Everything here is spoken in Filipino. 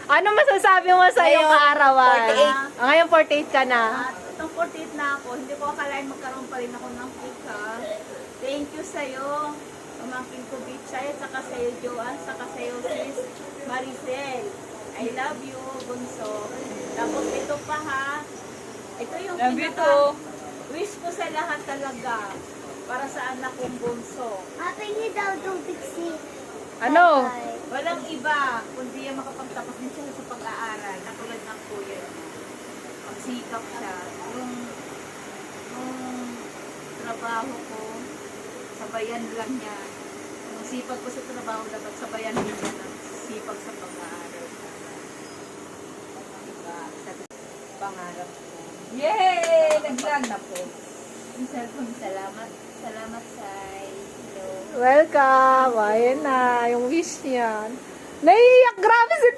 Ano masasabi mo sa iyong Ngayon, kaarawan? 48. Ngayon 48 ka na. At itong 48 na ako, hindi ko akalain magkaroon pa rin ako ng cake ha. Thank you sa'yo, pamangkin ko Bichay, at saka sa'yo Joanne, saka sa'yo sis Maricel. I love you, Bunso. Tapos ito pa ha, ito yung Love you pinaka too. wish ko sa lahat talaga para sa anak kong Bunso. Pahingi daw itong pixie. Ano? Walang iba, kundi yung makapagtapos din siya sa pag-aaral, na tulad ng kuya. Magsikap siya. Yung trabaho ko, sabayan lang niya. Yung sipag ko sa trabaho, dapat sabayan din niya ng sipag sa pag-aaral. Diba? Sabi, pangarap ko. Yay! Naglag na po. Yung cellphone, salamat. Salamat sa hello. Welcome. Ayan na, yung wish niya. Naiiyak, grabe si